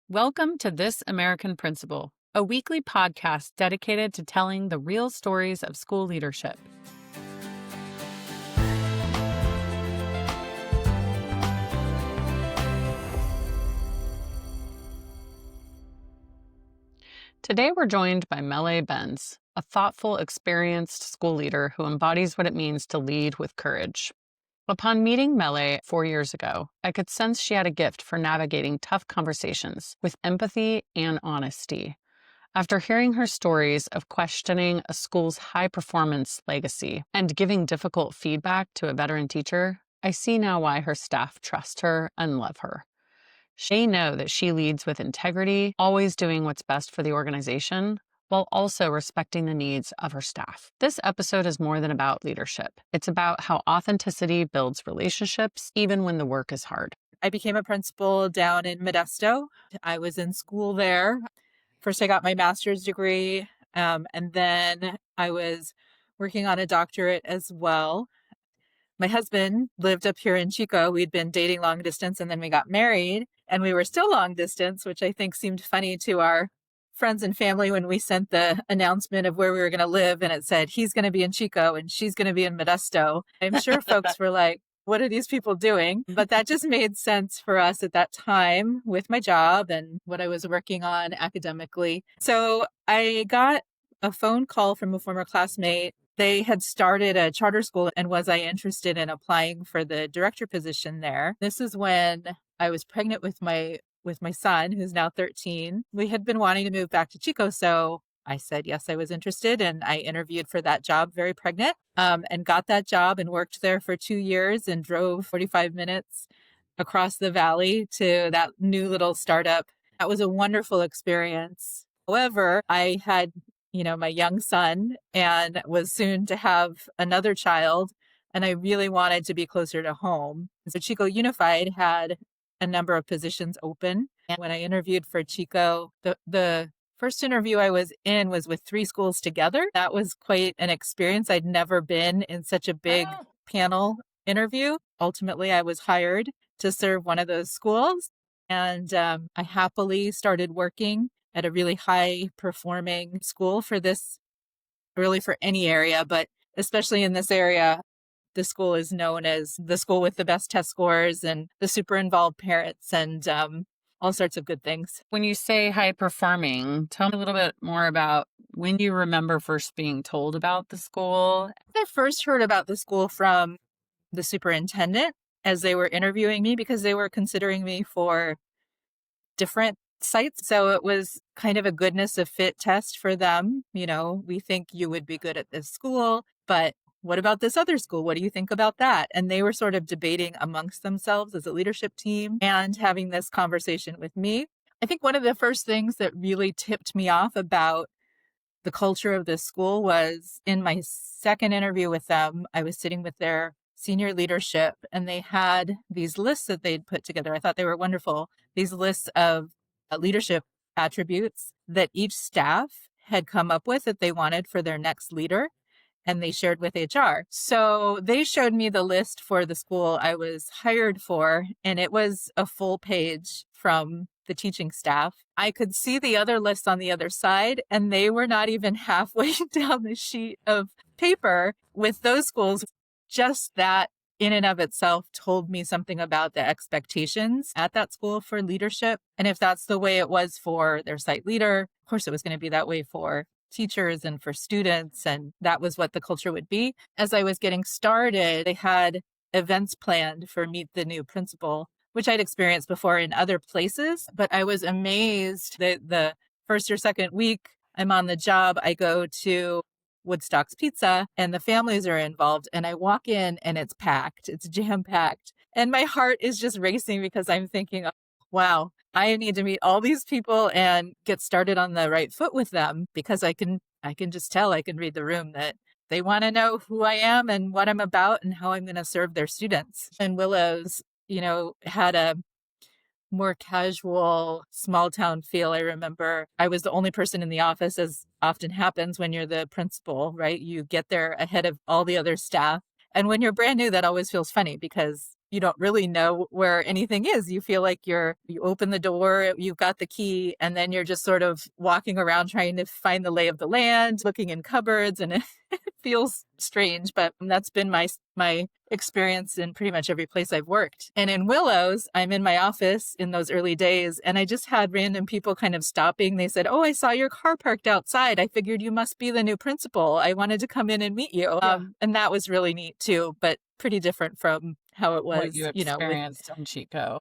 Welcome to This American Principal, a weekly podcast dedicated to telling the real stories of school leadership. Today we're joined by Mele Benz, a thoughtful, experienced school leader who embodies what it means to lead with courage. Upon meeting Mele 4 years ago, I could sense she had a gift for navigating tough conversations with empathy and honesty. After hearing her stories of questioning a school's high-performance legacy and giving difficult feedback to a veteran teacher, I see now why her staff trust her and love her. They know that she leads with integrity, always doing what's best for the organization, while also respecting the needs of her staff. This episode is more than about leadership. It's about how authenticity builds relationships, even when the work is hard. I became a principal down in Modesto. I was in school there. First, I got my master's degree, and then I was working on a doctorate as well. My husband lived up here in Chico. We'd been dating long distance, and then we got married, and we were still long distance, which I think seemed funny to our friends and family when we sent the announcement of where we were going to live, and it said, he's going to be in Chico and she's going to be in Modesto. I'm sure folks were like, what are these people doing? But that just made sense for us at that time with my job and what I was working on academically. So I got a phone call from a former classmate. They had started a charter school, and was I interested in applying for the director position there? This is when I was pregnant with my son, who's now 13. We had been wanting to move back to Chico, so I said yes, I was interested, and I interviewed for that job very pregnant, and got that job and worked there for 2 years and drove 45 minutes across the valley to that new little startup. That was a wonderful experience. However, I had my young son and was soon to have another child, and I really wanted to be closer to home. So Chico Unified had a number of positions open. And when I interviewed for Chico, the first interview I was in was with 3 schools together. That was quite an experience. I'd never been in such a big panel interview. Ultimately, I was hired to serve one of those schools. And I happily started working at a really high performing school for this, really for any area, but especially in this area. The school is known as the school with the best test scores and the super involved parents and all sorts of good things. When you say high performing, tell me a little bit more about when you remember first being told about the school. I first heard about the school from the superintendent as they were interviewing me, because they were considering me for different sites. So it was kind of a goodness of fit test for them. We think you would be good at this school, but what about this other school? What do you think about that? And they were sort of debating amongst themselves as a leadership team and having this conversation with me. I think one of the first things that really tipped me off about the culture of this school was in my second interview with them. I was sitting with their senior leadership, and they had these lists that they'd put together. I thought they were wonderful. These lists of leadership attributes that each staff had come up with that they wanted for their next leader, and they shared with HR. So they showed me the list for the school I was hired for, and it was a full page from the teaching staff. I could see the other lists on the other side, and they were not even halfway down the sheet of paper with those schools. Just that in and of itself told me something about the expectations at that school for leadership. And if that's the way it was for their site leader, of course it was going to be that way for teachers and for students. And that was what the culture would be. As I was getting started, they had events planned for Meet the New Principal, which I'd experienced before in other places. But I was amazed that the first or second week I'm on the job, I go to Woodstock's Pizza and the families are involved, and I walk in and it's packed. It's jam packed. And my heart is just racing because I'm thinking, wow, I need to meet all these people and get started on the right foot with them, because I can just tell, I can read the room that they want to know who I am and what I'm about and how I'm going to serve their students. And Willows, had a more casual, small town feel. I remember I was the only person in the office, as often happens when you're the principal, right? You get there ahead of all the other staff. And when you're brand new, that always feels funny because you don't really know where anything is. You feel like you open the door, you've got the key, and then you're just sort of walking around trying to find the lay of the land, looking in cupboards, and it feels strange, but that's been my experience in pretty much every place I've worked. And in Willows, I'm in my office in those early days, and I just had random people kind of stopping. They said, "Oh, I saw your car parked outside. I figured you must be the new principal. I wanted to come in and meet you." Yeah. And that was really neat too, but pretty different from how it What was, you experienced on Chico.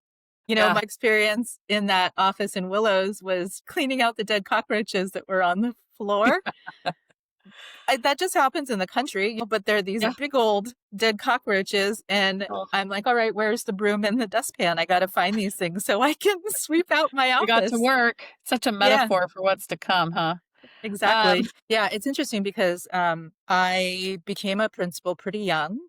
my experience in that office in Willows was cleaning out the dead cockroaches that were on the floor. That just happens in the country, but there are these big old dead cockroaches. And I'm like, all right, where's the broom and the dustpan? I got to find these things so I can sweep out my office. You got to work. Such a metaphor for what's to come, huh? Exactly. Yeah, it's interesting because I became a principal pretty young.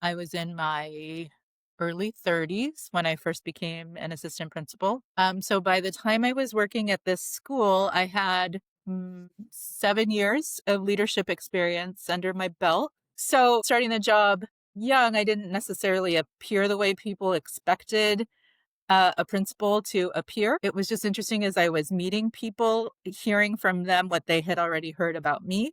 I was in my early 30s when I first became an assistant principal. So by the time I was working at this school, I had 7 years of leadership experience under my belt. So starting the job young, I didn't necessarily appear the way people expected a principal to appear. It was just interesting as I was meeting people, hearing from them what they had already heard about me.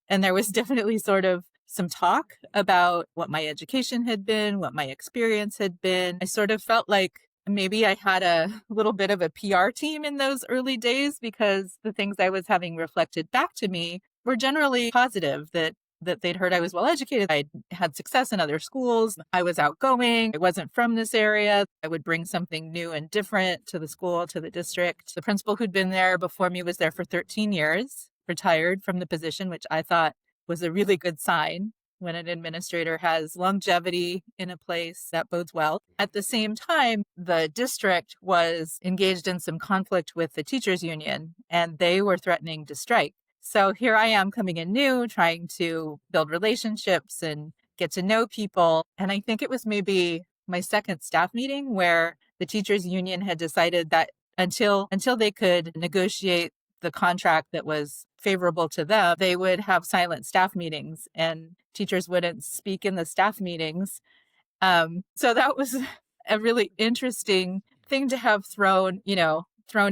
And there was definitely sort of some talk about what my education had been, what my experience had been. I sort of felt like maybe I had a little bit of a PR team in those early days because the things I was having reflected back to me were generally positive, that they'd heard I was well educated. I'd had success in other schools. I was outgoing. I wasn't from this area. I would bring something new and different to the school, to the district. The principal who'd been there before me was there for 13 years, retired from the position, which I thought was a really good sign. When an administrator has longevity in a place, that bodes well. At the same time, the district was engaged in some conflict with the teachers union, and they were threatening to strike. So here I am coming in new, trying to build relationships and get to know people. And I think it was maybe my second staff meeting where the teachers union had decided that until they could negotiate the contract that was favorable to them, they would have silent staff meetings and teachers wouldn't speak in the staff meetings. So that was a really interesting thing to have thrown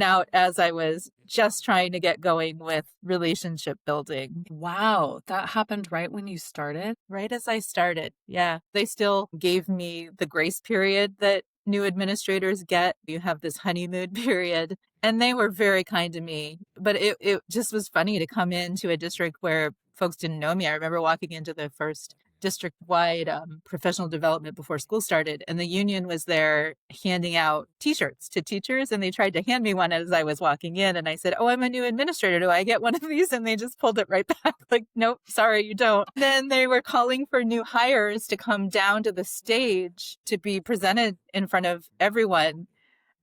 out as I was just trying to get going with relationship building. Wow, that happened right when you started? Right as I started. Yeah. They still gave me the grace period that new administrators get. You have this honeymoon period. And they were very kind to me. But it just was funny to come into a district where folks didn't know me. I remember walking into the first district-wide professional development before school started, and the union was there handing out T-shirts to teachers, and they tried to hand me one as I was walking in, and I said, "Oh, I'm a new administrator. Do I get one of these?" And they just pulled it right back, like, "Nope, sorry, you don't." Then they were calling for new hires to come down to the stage to be presented in front of everyone.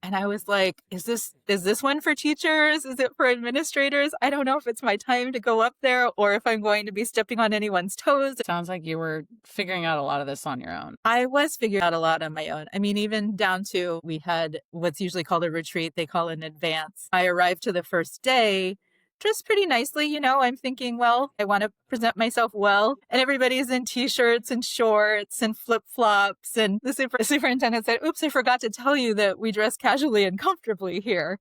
And I was like, is this one for teachers? Is it for administrators? I don't know if it's my time to go up there or if I'm going to be stepping on anyone's toes. Sounds like you were figuring out a lot of this on your own. I was figuring out a lot on my own. I mean, even down to we had what's usually called a retreat. They call it an advance. I arrived to the first day dressed pretty nicely. I'm thinking, well, I want to present myself well. And everybody's in t-shirts and shorts and flip-flops. And the superintendent said, "Oops, I forgot to tell you that we dress casually and comfortably here."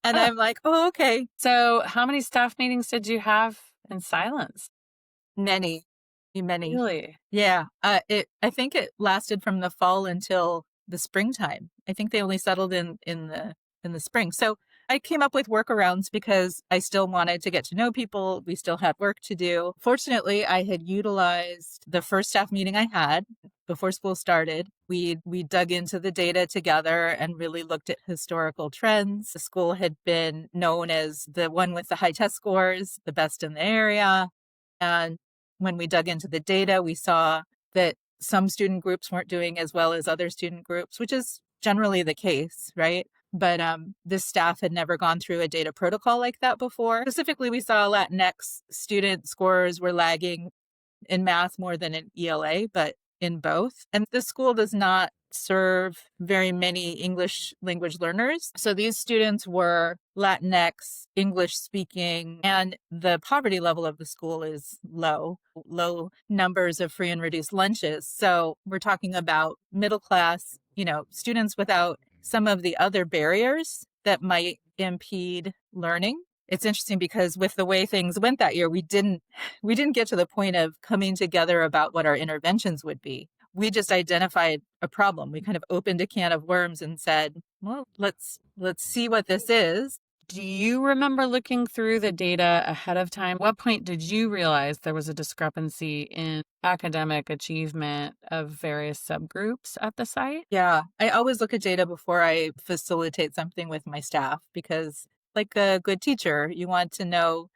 And I'm like, "Oh, okay." So how many staff meetings did you have in silence? Many. Really? Yeah. I think it lasted from the fall until the springtime. I think they only settled in the spring. So I came up with workarounds because I still wanted to get to know people. We still had work to do. Fortunately, I had utilized the first staff meeting I had before school started. We dug into the data together and really looked at historical trends. The school had been known as the one with the high test scores, the best in the area. And when we dug into the data, we saw that some student groups weren't doing as well as other student groups, which is generally the case, right? But this staff had never gone through a data protocol like that before. Specifically, we saw Latinx student scores were lagging in math more than in ELA, but in both. And the school does not serve very many English language learners. So these students were Latinx, English speaking, and the poverty level of the school is low numbers of free and reduced lunches. So we're talking about middle class, students without some of the other barriers that might impede learning. It's interesting because with the way things went that year, we didn't get to the point of coming together about what our interventions would be. We just identified a problem. We kind of opened a can of worms and said, well, let's see what this is. Do you remember looking through the data ahead of time? What point did you realize there was a discrepancy in academic achievement of various subgroups at the site? Yeah, I always look at data before I facilitate something with my staff because, like a good teacher, you want to know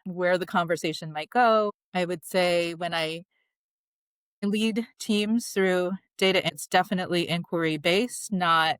where the conversation might go. I would say when I lead teams through data, it's definitely inquiry based, not,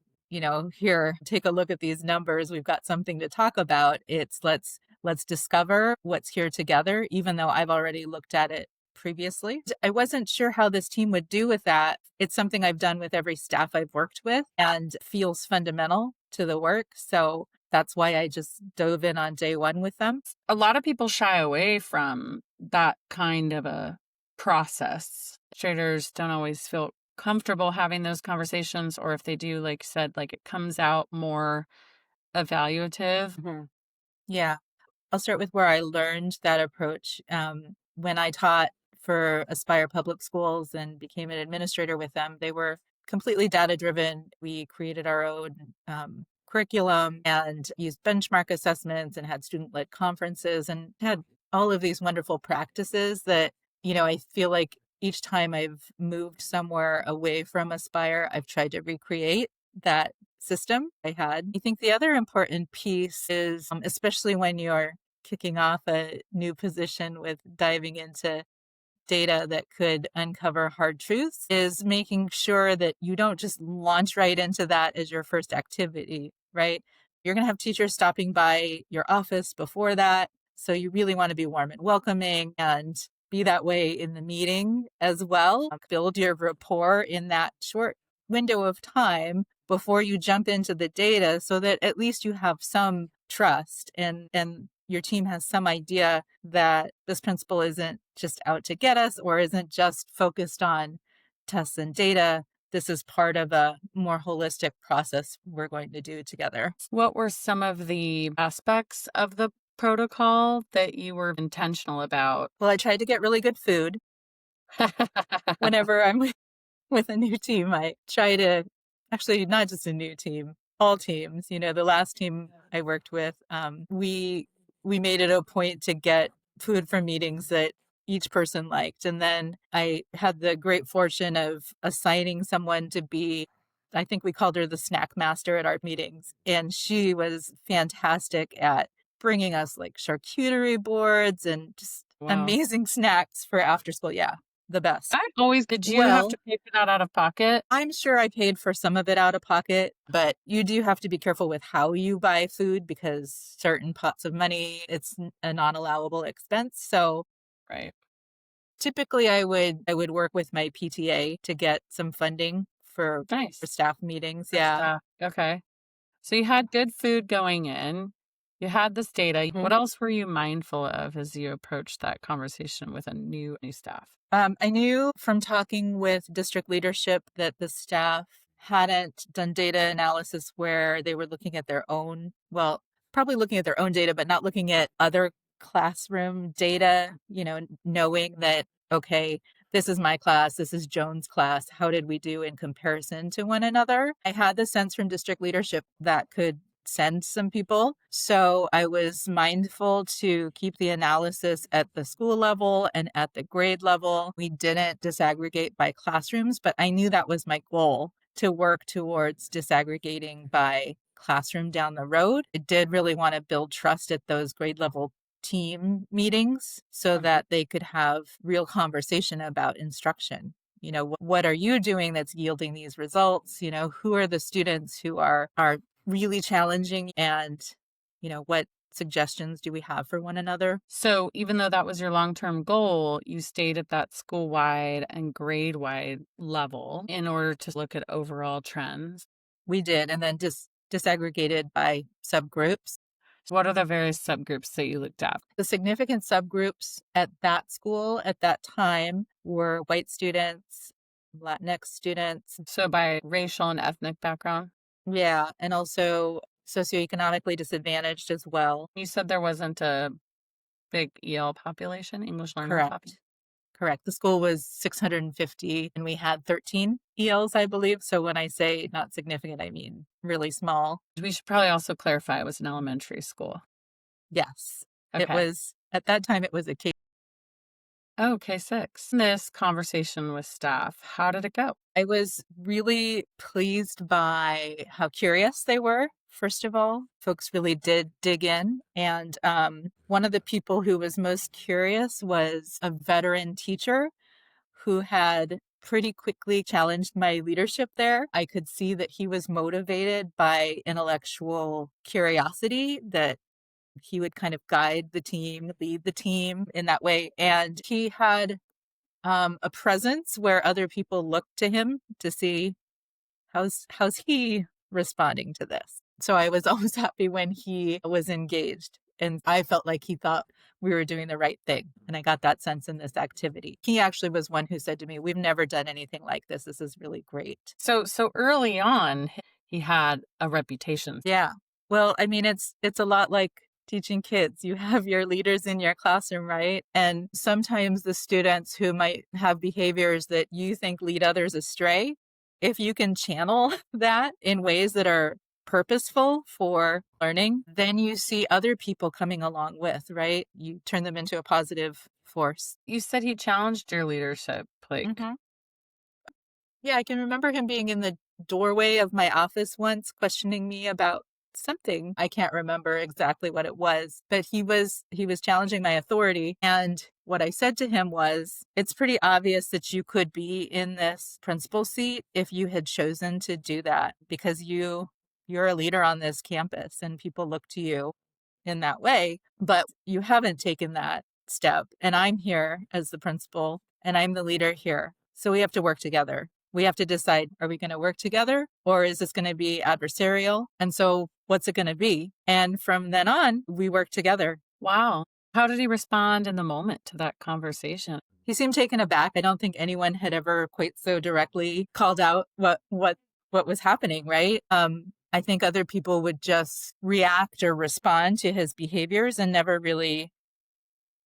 here, take a look at these numbers. We've got something to talk about. It's let's discover what's here together, even though I've already looked at it previously. I wasn't sure how this team would do with that. It's something I've done with every staff I've worked with and feels fundamental to the work. So that's why I just dove in on day one with them. A lot of people shy away from that kind of a process. Traders don't always feel comfortable having those conversations, or if they do, like you said, like it comes out more evaluative. Mm-hmm. Yeah. I'll start with where I learned that approach. When I taught for Aspire Public Schools and became an administrator with them, they were completely data driven. We created our own curriculum and used benchmark assessments and had student led conferences and had all of these wonderful practices that, I feel like each time I've moved somewhere away from Aspire, I've tried to recreate that system I had. I think the other important piece is, especially when you're kicking off a new position with diving into data that could uncover hard truths, is making sure that you don't just launch right into that as your first activity, right? You're going to have teachers stopping by your office before that. So you really want to be warm and welcoming and be that way in the meeting as well. Build your rapport in that short window of time before you jump into the data so that at least you have some trust and your team has some idea that this principal isn't just out to get us or isn't just focused on tests and data. This is part of a more holistic process we're going to do together. What were some of the aspects of the protocol that you were intentional about? Well, I tried to get really good food. Whenever I'm with a new team, I try to, actually not just a new team, all teams. The last team I worked with, we made it a point to get food from meetings that each person liked. And then I had the great fortune of assigning someone to be, I think we called her the snack master at our meetings. And she was fantastic at bringing us like charcuterie boards and just amazing snacks for after school. Yeah, the best. Did you have to pay for that out of pocket? I'm sure I paid for some of it out of pocket, but you do have to be careful with how you buy food because certain pots of money, it's a non-allowable expense. So right. Typically I would work with my PTA to get some funding for staff meetings. Yeah. Okay. So you had good food going in. You had this data. Mm-hmm. What else were you mindful of as you approached that conversation with a new staff? I knew from talking with district leadership that the staff hadn't done data analysis where they were looking at their own, well, probably looking at their own data, but not looking at other classroom data, knowing that, okay, this is my class, this is Joan's class. How did we do in comparison to one another? I had the sense from district leadership that could send some people. So I was mindful to keep the analysis at the school level and at the grade level. We didn't disaggregate by classrooms, but I knew that was my goal, to work towards disaggregating by classroom down the road. I did really want to build trust at those grade level team meetings so that they could have real conversation about instruction. What are you doing that's yielding these results? Who are the students who are really challenging, and what suggestions do we have for one another? So even though that was your long-term goal, you stayed at that school-wide and grade-wide level in order to look at overall trends. We did, and then disaggregated by subgroups. What are the various subgroups that you looked at? The significant subgroups at that school at that time were white students, Latinx students, So by racial and ethnic background? yeah, and also socioeconomically disadvantaged as well. You said there wasn't a big EL population, English learner population? Correct. Correct. The school was 650 and we had 13 ELs, I believe. So when I say not significant, I mean really small. We should probably also clarify it was an elementary school. Yes. It Okay. was, at that time, it was a K. Oh, K6. This conversation with staff, how did it go? I was really pleased by how curious they were. First of all, folks really did dig in. And one of the people who was most curious was a veteran teacher who had pretty quickly challenged my leadership there. I could see that he was motivated by intellectual curiosity, that he would kind of guide the team, lead the team in that way. And he had a presence where other people looked to him to see how's he responding to this. So I was always happy when he was engaged. And I felt like he thought we were doing the right thing. And I got that sense in this activity. He actually was one who said to me, "We've never done anything like this. This is really great." So early on, he had a reputation. Yeah. Well, I mean, it's a lot like teaching kids. You have your leaders in your classroom, right? And sometimes the students who might have behaviors that you think lead others astray, if you can channel that in ways that are purposeful for learning, then you see other people coming along with, right? You turn them into a positive force. You said he challenged your leadership. Like, Mhm. Yeah, I can remember him being in the doorway of my office once, questioning me about something. I can't remember exactly what it was, but he was challenging my authority. And what I said to him was, "It's pretty obvious that you could be in this principal seat if you had chosen to do that, because you're a leader on this campus and people look to you in that way, but you haven't taken that step. And I'm here as the principal and I'm the leader here. So we have to work together. We have to decide, are we going to work together or is this going to be adversarial? And so what's it going to be?" And from then on, we work together. wow. How did he respond in the moment to that conversation? He seemed taken aback. I don't think anyone had ever quite so directly called out what was happening, right? I think other people would just react or respond to his behaviors and never really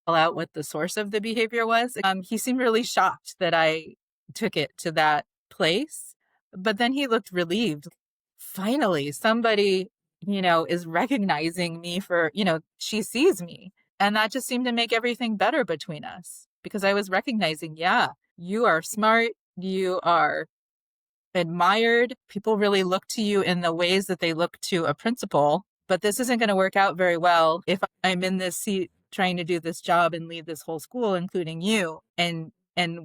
call out what the source of the behavior was. He seemed really shocked that I took it to that place, but then he looked relieved. Finally, somebody, is recognizing me for, she sees me. And that just seemed to make everything better between us because I was recognizing, yeah, you are smart. You are admired. People really look to you in the ways that they look to a principal, but this isn't going to work out very well if I'm in this seat trying to do this job and lead this whole school, including you, and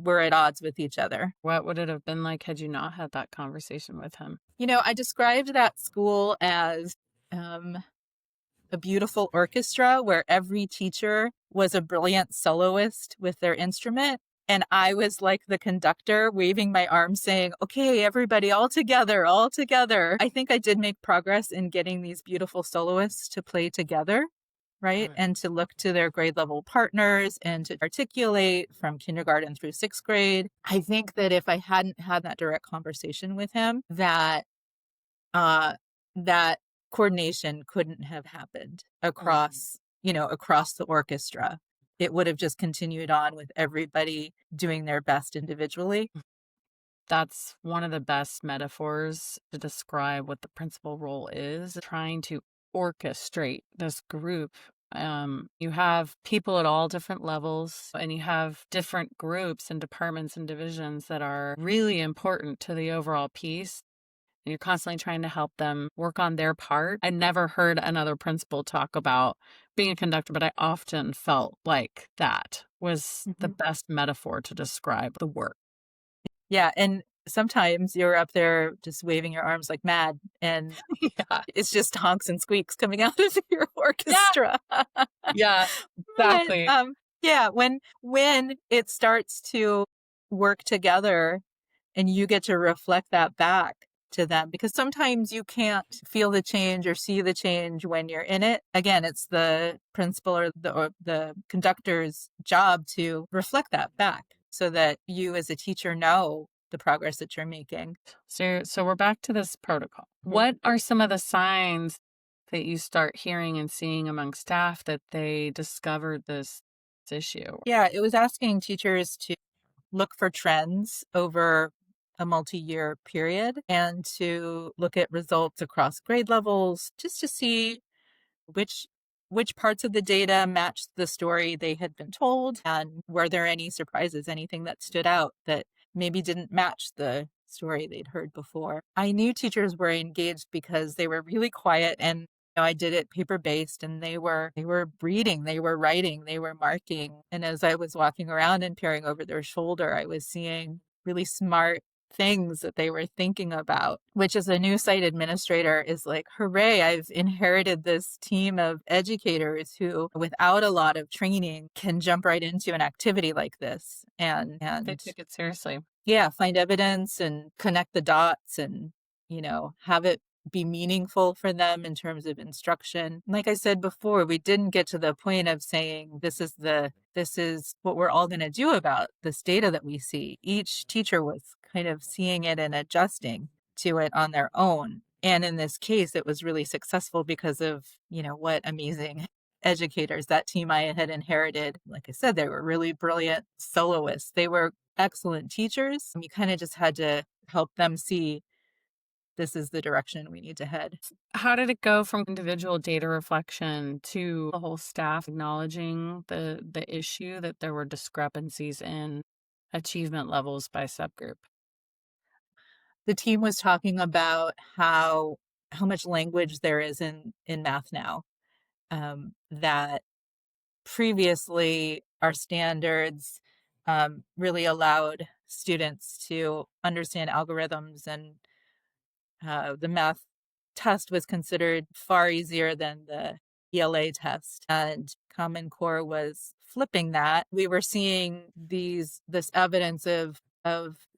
we're at odds with each other. What would it have been like had you not had that conversation with him? I described that school as a beautiful orchestra where every teacher was a brilliant soloist with their instrument. And I was like the conductor waving my arms saying, "Okay, everybody, all together, all together." I think I did make progress in getting these beautiful soloists to play together, right? Right. And to look to their grade level partners and to articulate from kindergarten through sixth grade. I think that if I hadn't had that direct conversation with him, uh, that coordination couldn't have happened across, across the orchestra. It would have just continued on with everybody doing their best individually. That's one of the best metaphors to describe what the principal role is, trying to orchestrate this group. You have people at all different levels, and you have different groups and departments and divisions that are really important to the overall piece. And you're constantly trying to help them work on their part. I never heard another principal talk about being a conductor, but I often felt like that was the Mhm. best metaphor to describe the work. Yeah. And sometimes you're up there just waving your arms like mad, and Yeah. it's just honks and squeaks coming out of your Yeah. orchestra. Yeah, But, exactly. yeah, when it starts to work together and you get to reflect that back to them, because sometimes you can't feel the change or see the change when you're in it. Again, it's the principal or the conductor's job to reflect that back so that you as a teacher know the progress that you're making. So we're back to this protocol. Mhm. What are some of the signs that you start hearing and seeing among staff that they discovered this issue? Yeah, it was asking teachers to look for trends over a multi-year period and to look at results across grade levels just to see which which parts of the data matched the story they had been told, and were there any surprises, anything that stood out that maybe didn't match the story they'd heard before. I knew teachers were engaged because they were really quiet, and I did it paper based, and they were reading, they were writing, they were marking. And as I was walking around and peering over their shoulder, I was seeing really smart things that they were thinking about, which as a new site administrator is like, hooray, I've inherited this team of educators who, without a lot of training, can jump right into an activity like this They and took it seriously. yeah, find evidence and connect the dots and, have it be meaningful for them in terms of instruction. Like I said before, we didn't get to the point of saying this is what we're all going to do about this data that we see. Each teacher was kind of seeing it and adjusting to it on their own. And in this case, it was really successful because of, what amazing educators that team I had inherited. Like I said, they were really brilliant soloists. They were excellent teachers. You kind of just had to help them see this is the direction we need to head. How did it go from individual data reflection to the whole staff acknowledging the issue that there were discrepancies in achievement levels by subgroup? The team was talking about how much language there is in math now. That previously our standards really allowed students to understand algorithms, and the math test was considered far easier than the ELA test, and Common Core was flipping that. We were seeing this evidence of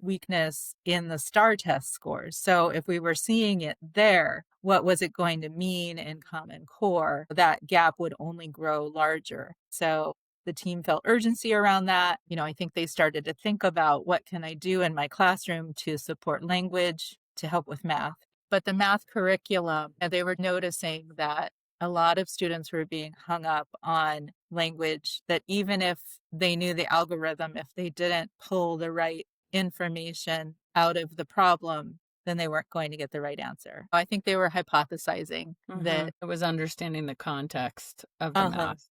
weakness in the STAR test scores. So if we were seeing it there, what was it going to mean in Common Core? That gap would only grow larger. So the team felt urgency around that. I think they started to think about, what can I do in my classroom to support language to help with math? But the math curriculum, and they were noticing that a lot of students were being hung up on language, that even if they knew the algorithm, if they didn't pull the right information out of the problem, then they weren't going to get the right answer. I think they were hypothesizing that, It was understanding the context of the uh-huh, math.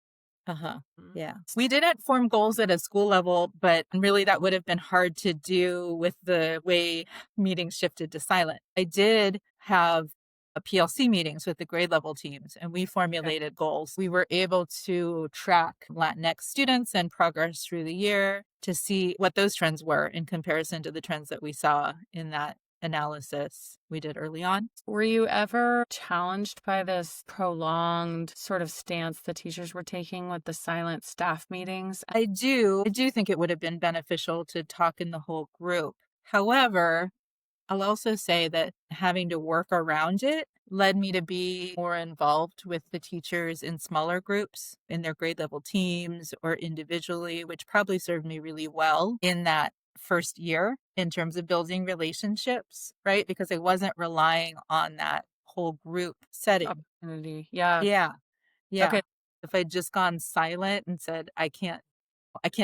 uh-huh. Mhm. Yeah. We didn't form goals at a school level, but really that would have been hard to do with the way meetings shifted to silent. I did have a PLC meetings with the grade level teams, and we Okay. formulated goals. We were able to track Latinx students and progress through the year to see what those trends were in comparison to the trends that we saw in that analysis we did early on. Were you ever challenged by this prolonged sort of stance the teachers were taking with the silent staff meetings? I do think it would have been beneficial to talk in the whole group. However, I'll also say that having to work around it led me to be more involved with the teachers in smaller groups, in their grade level teams or individually, which probably served me really well in that first year in terms of building relationships, right? Because I wasn't relying on that whole group setting. Opportunity. Yeah. Yeah. Yeah. Okay. If I'd just gone silent and said, I can't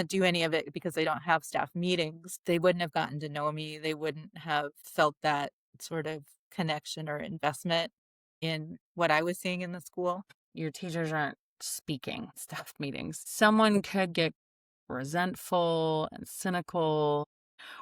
do any of it because I don't have staff meetings, they wouldn't have gotten to know me. They wouldn't have felt that sort of connection or investment in what I was seeing in the school. Your teachers aren't speaking staff meetings. Someone could get resentful and cynical.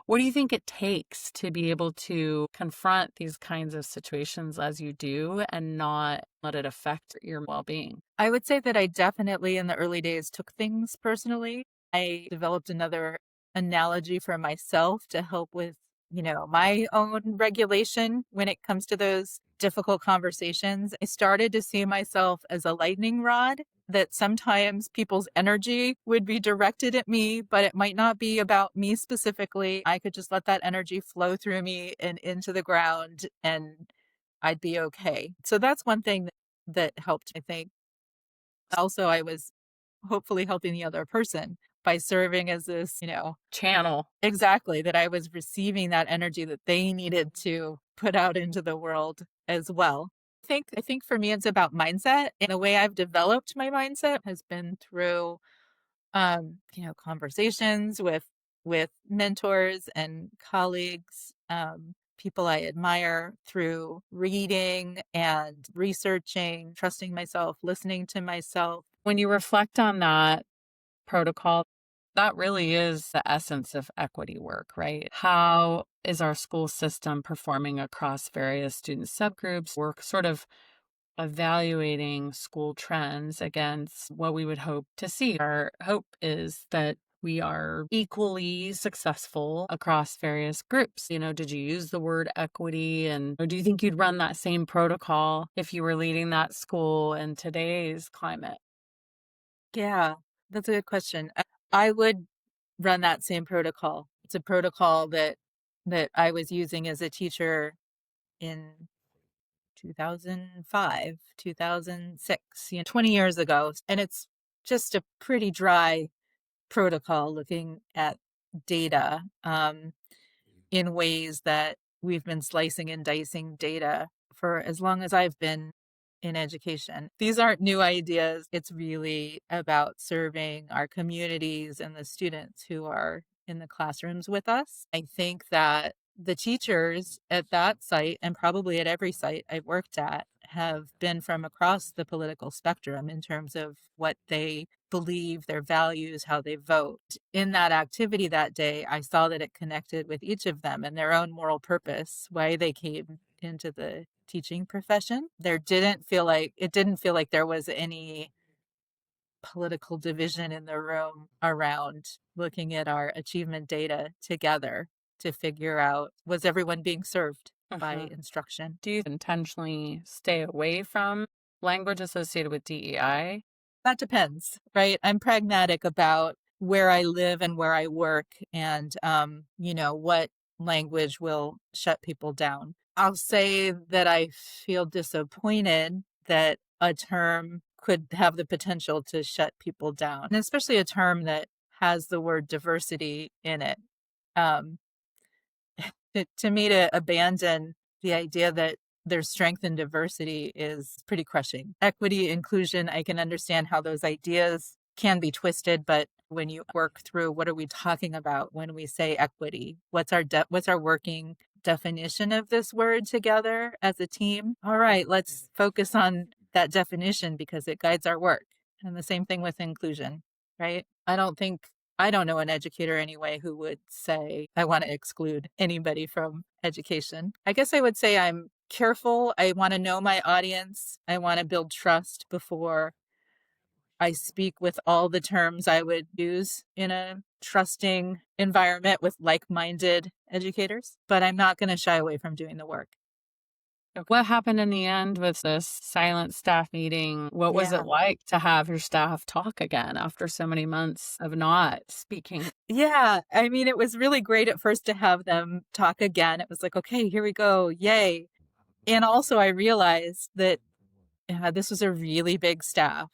What do you think it takes to be able to confront these kinds of situations as you do and not let it affect your well being? I would say that I definitely in the early days took things personally. I developed another analogy for myself to help with my own regulation when it comes to those difficult conversations. I started to see myself as a lightning rod, that sometimes people's energy would be directed at me, but it might not be about me specifically. I could just let that energy flow through me and into the ground, and I'd be okay. So that's one thing that helped, I think. Also, I was hopefully helping the other person by serving as this, Channel. exactly, that I was receiving that energy that they needed to put out into the world as well. I think for me it's about mindset. And the way I've developed my mindset has been through conversations with mentors and colleagues, people I admire, through reading and researching, trusting myself, listening to myself. When you reflect on that protocol, that really is the essence of equity work, right? How is our school system performing across various student subgroups? We're sort of evaluating school trends against what we would hope to see. Our hope is that we are equally successful across various groups. Did you use the word equity? And or do you think you'd run that same protocol if you were leading that school in today's climate? Yeah, that's a good question. I would run that same protocol. It's a protocol that I was using as a teacher in 2005, 2006, 20 years ago. And it's just a pretty dry protocol looking at data, in ways that we've been slicing and dicing data for as long as I've been in education. These aren't new ideas. It's really about serving our communities and the students who are in the classrooms with us. I think that the teachers at that site, and probably at every site I've worked at, have been from across the political spectrum in terms of what they believe, their values, how they vote. In that activity that day, I saw that it connected with each of them and their own moral purpose, why they came into the teaching profession. It didn't feel like there was any political division in the room around looking at our achievement data together to figure out, was everyone being served by instruction? Do you intentionally stay away from language associated with DEI? That depends, right? I'm pragmatic about where I live and where I work, and what language will shut people down. I'll say that I feel disappointed that a term could have the potential to shut people down, and especially a term that has the word diversity in it. Um, to me, to abandon the idea that there's strength in diversity is pretty crushing. Equity, inclusion, I can understand how those ideas can be twisted, but when you work through, what are we talking about when we say equity? What's our working definition of this word together as a team? All right, let's focus on that definition because it guides our work. And the same thing with inclusion, right? I don't know an educator anyway who would say, I want to exclude anybody from education. I guess I would say I'm careful. I want to know my audience. I want to build trust before I speak with all the terms I would use in a trusting environment with like minded educators. But I'm not going to shy away from doing the work. What happened in the end with this silent staff meeting? What was it Yeah. like to have your staff talk again after so many months of not speaking? Yeah. I mean, it was really great at first to have them talk again. It was like, okay, here we go. Yay. And also, I realized that this was a really big staff.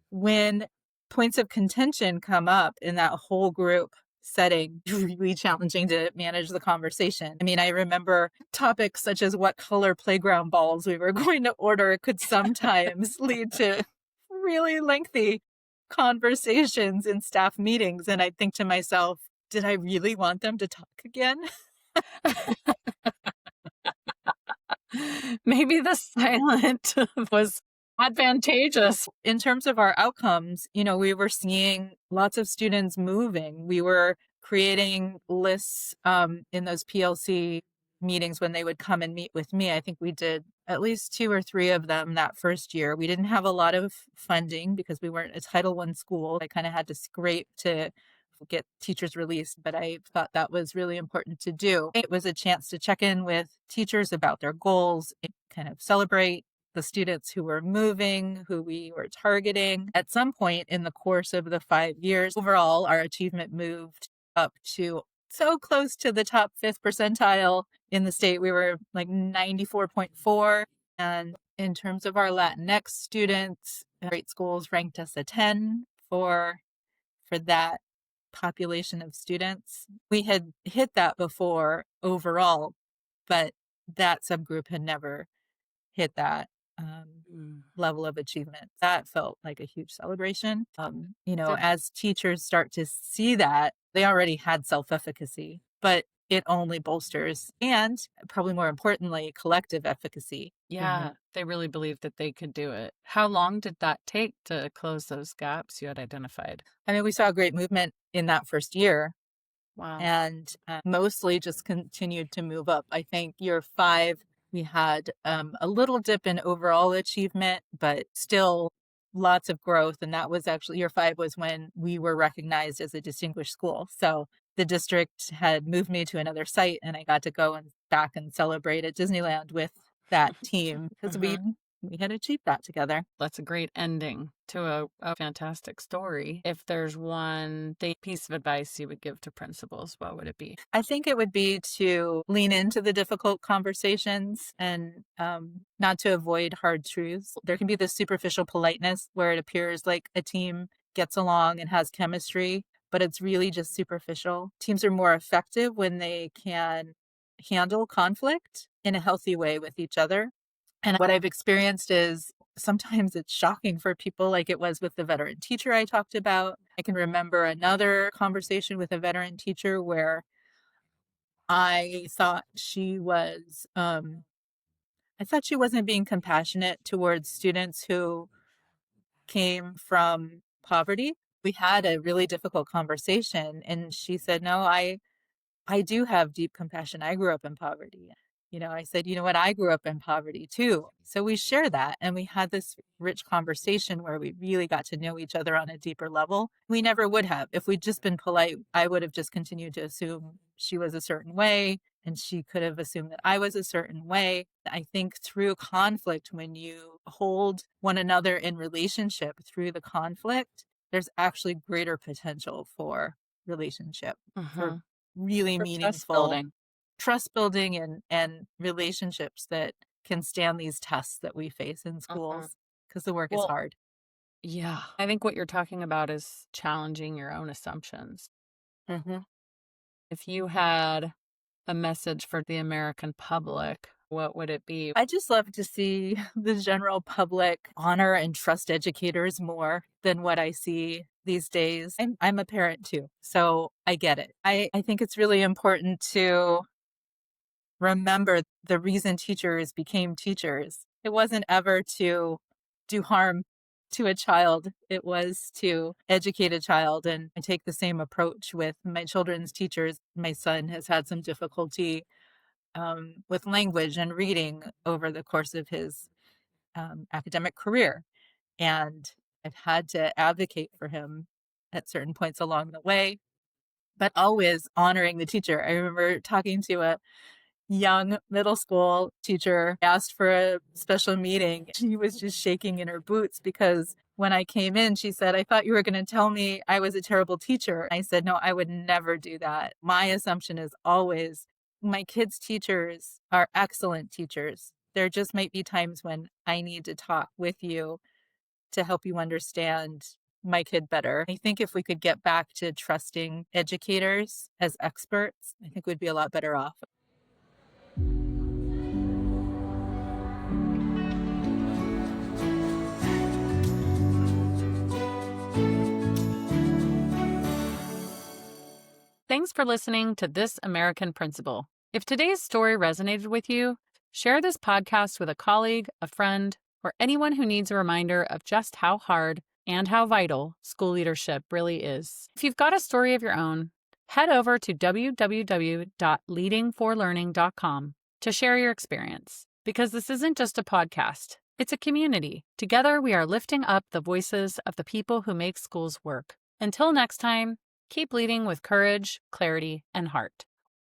When points of contention come up in that whole group setting, really challenging to manage the conversation. I mean, I remember topics such as what color playground balls we were going to order could sometimes lead to really lengthy conversations in staff meetings. And I think to myself, did I really want them to talk again? Maybe the silent was advantageous. In terms of our outcomes, we were seeing lots of students moving. We were creating lists in those PLC meetings when they would come and meet with me. I think we did at least 2 or 3 of them that first year. We didn't have a lot of funding because we weren't a Title I school. I kind of had to scrape to get teachers released, but I thought that was really important to do. It was a chance to check in with teachers about their goals and kind of celebrate the students who were moving, who we were targeting. At some point in the course of the 5 years, overall, our achievement moved up to so close to the top 5th percentile in the state. We were like 94.4. And in terms of our Latinx students, great schools ranked us a 10 for that population of students. We had hit that before overall, but that subgroup had never hit that level of achievement. That felt like a huge celebration. As teachers start to see that, they already had self-efficacy, but it only bolsters, and probably more importantly, collective efficacy. Yeah, they really believed that they could do it. How long did that take to close those gaps you had identified? I mean, we saw a great movement in that first year. Wow. And mostly just continued to move up. I think year 5, we had a little dip in overall achievement, but still lots of growth. And that was actually year 5 was when we were recognized as a distinguished school. So the district had moved me to another site, and I got to go and back and celebrate at Disneyland with that team because we had achieved that together. That's a great ending to a fantastic story. If there's one piece of advice you would give to principals, what would it be? I think it would be to lean into the difficult conversations and not to avoid hard truths. There can be this superficial politeness where it appears like a team gets along and has chemistry, but it's really just superficial. Teams are more effective when they can handle conflict in a healthy way with each other. And what I've experienced is sometimes it's shocking for people, like it was with the veteran teacher I talked about. I can remember another conversation with a veteran teacher where I thought she wasn't being compassionate towards students who came from poverty. We had a really difficult conversation, and she said, "No, I do have deep compassion. I grew up in poverty." I said, "You know what? I grew up in poverty too." So we share that, and we had this rich conversation where we really got to know each other on a deeper level. We never would have. If we'd just been polite, I would have just continued to assume she was a certain way, and she could have assumed that I was a certain way. I think through conflict, when you hold one another in relationship through the conflict, there's actually greater potential for relationship, for really For meaningful trust building and relationships that can stand these tests that we face in schools, because the work is hard. Yeah. I think what you're talking about is challenging your own assumptions. If you had a message for the American public, what would it be? I just love to see the general public honor and trust educators more than what I see these days. I'm a parent too, so I get it. I think it's really important to remember the reason teachers became teachers. It wasn't ever to do harm to a child. It was to educate a child. And I take the same approach with my children's teachers. My son has had some difficulty with language and reading over the course of his academic career. And I've had to advocate for him at certain points along the way, but always honoring the teacher. I remember talking to a young middle school teacher, asked for a special meeting. She was just shaking in her boots because when I came in, she said, "I thought you were going to tell me I was a terrible teacher." I said, "No, I would never do that. My assumption is always my kids' teachers are excellent teachers. There just might be times when I need to talk with you to help you understand my kid better." I think if we could get back to trusting educators as experts, I think we'd be a lot better off. Thanks for listening to This American Principal. If today's story resonated with you, share this podcast with a colleague, a friend, or anyone who needs a reminder of just how hard and how vital school leadership really is. If you've got a story of your own, head over to www.leadingforlearning.com to share your experience. Because this isn't just a podcast, it's a community. Together, we are lifting up the voices of the people who make schools work. Until next time, Keep leading with courage, clarity, and heart.